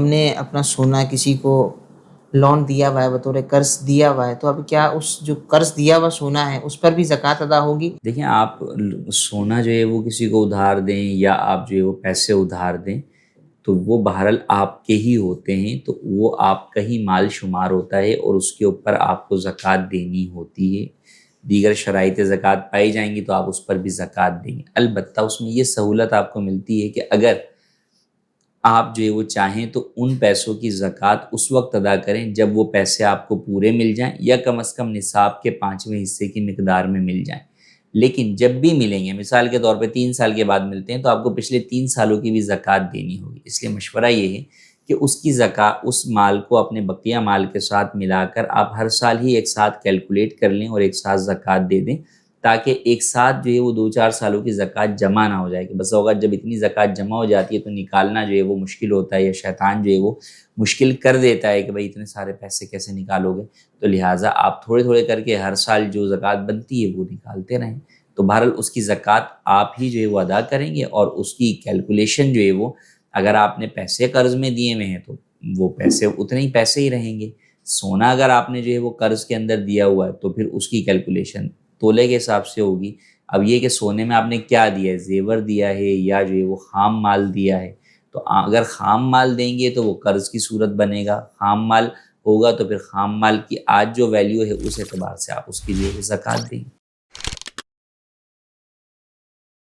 ہم نے اپنا سونا کسی کو لون دیا ہوا ہے، بطور قرض دیا ہوا ہے، تو اب کیا اس جو قرض دیا ہوا سونا ہے اس پر بھی زکوٰۃ ادا ہوگی؟ دیکھیں، آپ سونا جو ہے وہ کسی کو ادھار دیں یا آپ جو ہے وہ پیسے ادھار دیں تو وہ بہرحال آپ کے ہی ہوتے ہیں، تو وہ آپ کا ہی مال شمار ہوتا ہے اور اس کے اوپر آپ کو زکوٰۃ دینی ہوتی ہے۔ دیگر شرائط زکوٰۃ پائی جائیں گی تو آپ اس پر بھی زکوٰۃ دیں گے۔ البتہ اس میں یہ سہولت آپ کو ملتی ہے کہ اگر آپ جو ہے وہ چاہیں تو ان پیسوں کی زکوٰۃ اس وقت ادا کریں جب وہ پیسے آپ کو پورے مل جائیں یا کم از کم نصاب کے 5ویں حصے کی مقدار میں مل جائیں۔ لیکن جب بھی ملیں گے، مثال کے طور پہ 3 سال کے بعد ملتے ہیں، تو آپ کو پچھلے 3 سالوں کی بھی زکوٰۃ دینی ہوگی۔ اس لیے مشورہ یہ ہے کہ اس کی زکوٰۃ، اس مال کو اپنے بقیہ مال کے ساتھ ملا کر آپ ہر سال ہی ایک ساتھ کیلکولیٹ کر لیں اور ایک ساتھ زکوٰۃ دے دیں، تاکہ ایک ساتھ جو ہے وہ 2-4 سالوں کی زکوٰۃ جمع نہ ہو جائے۔ کہ بس اوقات جب اتنی زکوٰۃ جمع ہو جاتی ہے تو نکالنا جو ہے وہ مشکل ہوتا ہے، یا شیطان جو ہے وہ مشکل کر دیتا ہے کہ بھائی اتنے سارے پیسے کیسے نکالو گے، تو لہٰذا آپ تھوڑے تھوڑے کر کے ہر سال جو زکوٰۃ بنتی ہے وہ نکالتے رہیں۔ تو بہرحال اس کی زکوٰۃ آپ ہی جو ہے وہ ادا کریں گے، اور اس کی کیلکولیشن جو ہے وہ، اگر آپ نے پیسے قرض میں دیے ہوئے ہیں تو وہ پیسے اتنے ہی پیسے ہی رہیں گے۔ سونا اگر آپ نے جو ہے وہ قرض کے اندر دیا ہوا ہے تو پھر اس کی کیلکولیشن تولے کے حساب سے ہوگی۔ اب یہ کہ سونے میں آپ نے کیا دیا ہے، زیور دیا ہے یا جو ہے وہ خام مال دیا ہے، تو اگر خام مال دیں گے تو وہ قرض کی صورت بنے گا، خام مال ہوگا تو پھر خام مال کی آج جو ویلیو ہے اس اعتبار سے آپ اس کی جو ہے زکوٰۃ دیں گے۔